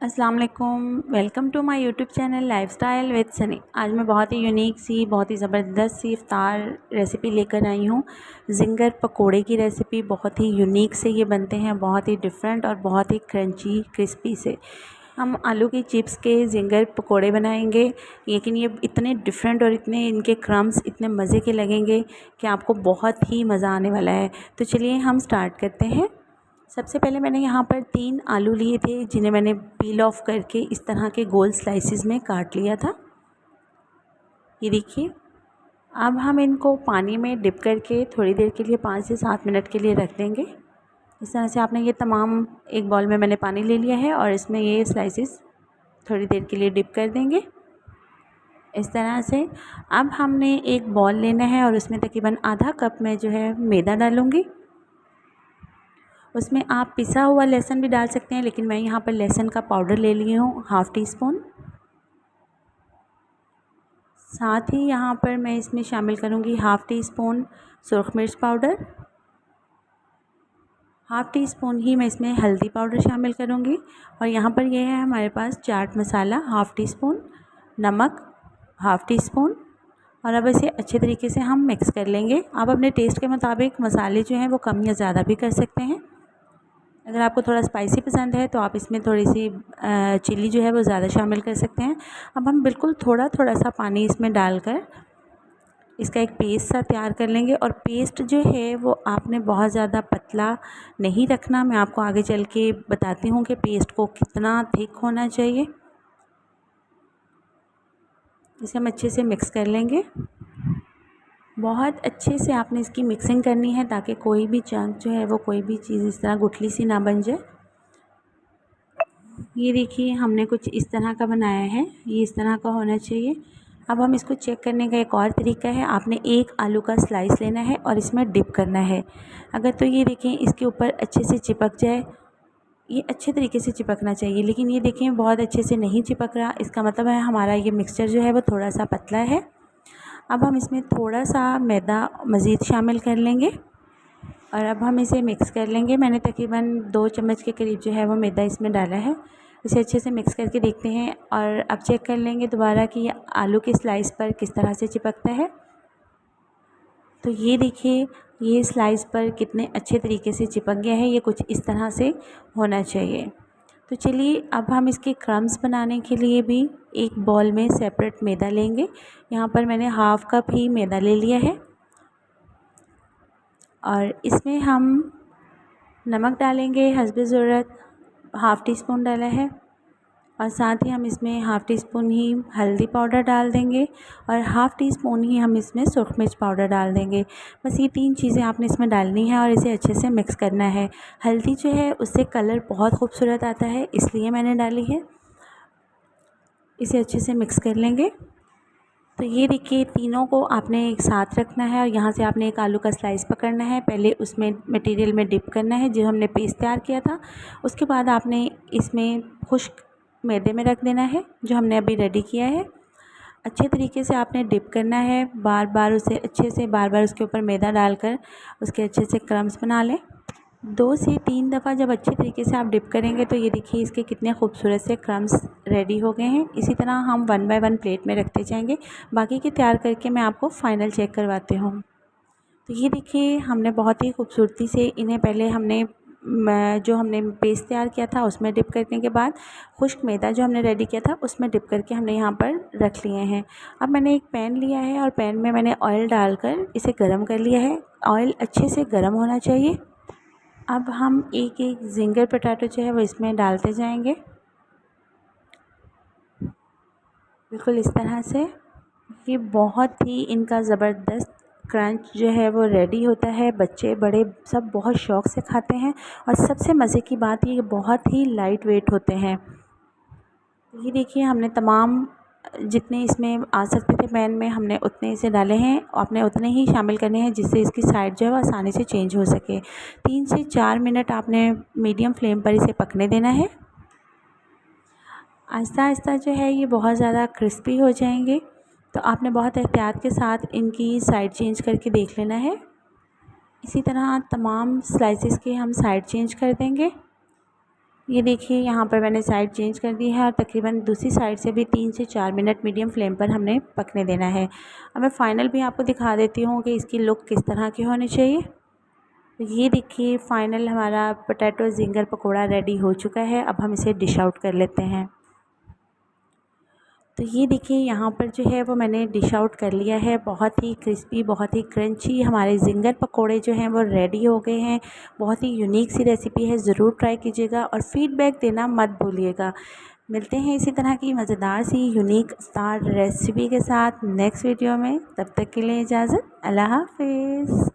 अस्सलाम वालेकुम। Welcome to my YouTube channel lifestyle with Sunny. आज मैं बहुत ही यूनिक सी बहुत ही ज़बरदस्त सी इफ्तार रेसिपी लेकर आई हूँ। जिंगर पकोड़े की रेसिपी बहुत ही यूनिक से ये बनते हैं, बहुत ही डिफरेंट और बहुत ही क्रंची क्रिस्पी से। हम आलू की चिप्स के जिंगर पकोड़े बनाएंगे, लेकिन ये इतने डिफरेंट और इतने इनके क्रम्स इतने मज़े के लगेंगे कि आपको बहुत ही मज़ा आने वाला है। तो चलिए हम स्टार्ट करते हैं। सबसे पहले मैंने यहाँ पर 3 आलू लिए थे, जिन्हें मैंने पील ऑफ करके इस तरह के गोल स्लाइसिस में काट लिया था। ये देखिए, अब हम इनको पानी में डिप करके थोड़ी देर के लिए 5 से 7 मिनट के लिए रख देंगे। इस तरह से आपने ये तमाम एक बॉल में मैंने पानी ले लिया है और इसमें ये स्लाइसिस थोड़ी देर के लिए डिप कर देंगे इस तरह से। अब हमने एक बॉल लेना है और उसमें तकरीबन आधा कप में जो है मैदा डालूँगी। उसमें आप पिसा हुआ लहसुन भी डाल सकते हैं, लेकिन मैं यहाँ पर लहसुन का पाउडर ले ली हूँ हाफ़ टी स्पून। साथ ही यहाँ पर मैं इसमें शामिल करूँगी हाफ़ टी स्पून सुरख मिर्च पाउडर, हाफ़ टी स्पून ही मैं इसमें हल्दी पाउडर शामिल करूँगी। और यहाँ पर यह है हमारे पास chaat masala half tea spoon, नमक हाफ़ टी स्पून। और अब इसे अच्छे तरीके से हम मिक्स कर लेंगे। आप अपने टेस्ट के मुताबिक मसाले जो हैं वो कम या ज़्यादा भी कर सकते हैं। अगर आपको थोड़ा स्पाइसी पसंद है तो आप इसमें थोड़ी सी चिली जो है वो ज़्यादा शामिल कर सकते हैं। अब हम बिल्कुल थोड़ा थोड़ा सा पानी इसमें डालकर इसका एक पेस्ट सा तैयार कर लेंगे। और पेस्ट जो है वो आपने बहुत ज़्यादा पतला नहीं रखना। मैं आपको आगे चल के बताती हूँ कि पेस्ट को कितना थिक होना चाहिए। इसे हम अच्छे से मिक्स कर लेंगे। बहुत अच्छे से आपने इसकी मिक्सिंग करनी है ताकि कोई भी चंक जो है वो कोई भी चीज़ इस तरह गुठली सी ना बन जाए। ये देखिए, हमने कुछ इस तरह का बनाया है, ये इस तरह का होना चाहिए। अब हम इसको चेक करने का एक और तरीका है, आपने एक आलू का स्लाइस लेना है और इसमें डिप करना है। अगर तो ये देखें इसके ऊपर अच्छे से चिपक जाए, ये अच्छे तरीके से चिपकना चाहिए, लेकिन ये देखें बहुत अच्छे से नहीं चिपक रहा, इसका मतलब है हमारा ये मिक्सचर जो है वो थोड़ा सा पतला है। अब हम इसमें थोड़ा सा मैदा मज़ीद शामिल कर लेंगे और अब हम इसे मिक्स कर लेंगे। मैंने तकरीबन 2 चम्मच के करीब जो है वो मैदा इसमें डाला है। इसे अच्छे से मिक्स करके देखते हैं और अब चेक कर लेंगे दोबारा कि आलू के स्लाइस पर किस तरह से चिपकता है। तो ये देखिए, ये स्लाइस पर कितने अच्छे तरीके से चिपक गया है, ये कुछ इस तरह से होना चाहिए। तो चलिए, अब हम इसके क्रम्स बनाने के लिए भी एक बॉल में सेपरेट मैदा लेंगे। यहाँ पर मैंने हाफ़ कप ही मैदा ले लिया है और इसमें हम नमक डालेंगे हस्बे ज़रूरत, हाफ़ टी स्पून डाला है। और साथ ही हम इसमें हाफ़ टी स्पून ही हल्दी पाउडर डाल देंगे और हाफ़ टी स्पून ही हम इसमें सुरख मिर्च पाउडर डाल देंगे। बस ये 3 चीज़ें आपने इसमें डालनी है और इसे अच्छे से मिक्स करना है। हल्दी जो है उससे कलर बहुत खूबसूरत आता है, इसलिए मैंने डाली है। इसे अच्छे से मिक्स कर लेंगे। तो ये देखिए, तीनों को आपने एक साथ रखना है और यहाँ से आपने एक आलू का स्लाइस पकड़ना है। पहले उसमें मटेरियल में डिप करना है जो हमने पेस्ट तैयार किया था। उसके बाद आपने इसमें खुश्क मैदे में रख देना है जो हमने अभी रेडी किया है। अच्छे तरीके से आपने डिप करना है, बार बार उसे अच्छे से बार बार उसके ऊपर मैदा डालकर उसके अच्छे से क्रम्स बना लें। 2 से 3 दफ़ा जब अच्छे तरीके से आप डिप करेंगे तो ये देखिए इसके कितने खूबसूरत से क्रम्स रेडी हो गए हैं। इसी तरह हम 1 बाय 1 प्लेट में रखते जाएंगे। बाकी के तैयार करके मैं आपको फ़ाइनल चेक करवाती हूँ। तो ये देखिए, हमने बहुत ही खूबसूरती से इन्हें पहले हमने जो हमने पेस्ट तैयार किया था उसमें डिप करने के बाद खुश्क मैदा जो हमने रेडी किया था उसमें डिप करके हमने यहाँ पर रख लिए हैं। अब मैंने एक पैन लिया है और पैन में मैंने ऑयल डालकर इसे गर्म कर लिया है। ऑयल अच्छे से गर्म होना चाहिए। अब हम एक एक जिंगर पोटैटो जो है वो इसमें डालते जाएंगे, बिल्कुल इस तरह से। ये बहुत ही इनका ज़बरदस्त क्रंच जो है वो रेडी होता है। बच्चे बड़े सब बहुत शौक़ से खाते हैं और सबसे मज़े की बात ये बहुत ही लाइट वेट होते हैं। ये देखिए, हमने तमाम जितने इसमें आ सकते थे पैन में हमने उतने इसे डाले हैं। आपने उतने ही शामिल करने हैं जिससे इसकी साइड जो है वो आसानी से चेंज हो सके। 3 से 4 मिनट आपने मीडियम फ्लेम पर इसे पकने देना है। आहिस्ता आहिस्ता जो है ये बहुत ज़्यादा क्रिस्पी हो जाएंगे, तो आपने बहुत एहतियात के साथ इनकी साइड चेंज करके देख लेना है। इसी तरह तमाम स्लाइसेस के हम साइड चेंज कर देंगे। ये देखिए यहाँ पर मैंने साइड चेंज कर दी है और तकरीबन दूसरी साइड से भी 3 से 4 मिनट मीडियम फ्लेम पर हमने पकने देना है। अब मैं फ़ाइनल भी आपको दिखा देती हूँ कि इसकी लुक किस तरह की होनी चाहिए। तो ये देखिए फ़ाइनल हमारा पोटैटो ज़िंगर पकोड़ा रेडी हो चुका है। अब हम इसे डिश आउट कर लेते हैं। तो ये देखिए यहाँ पर जो है वो मैंने डिश आउट कर लिया है। बहुत ही क्रिस्पी, बहुत ही क्रंची हमारे ज़िंगर पकोड़े जो हैं वो रेडी हो गए हैं। बहुत ही यूनिक सी रेसिपी है, ज़रूर ट्राई कीजिएगा और फ़ीडबैक देना मत भूलिएगा। मिलते हैं इसी तरह की मज़ेदार सी यूनिक स्टार रेसिपी के साथ नेक्स्ट वीडियो में। तब तक के लिए इजाज़त, अल्लाह हाफ़िज़।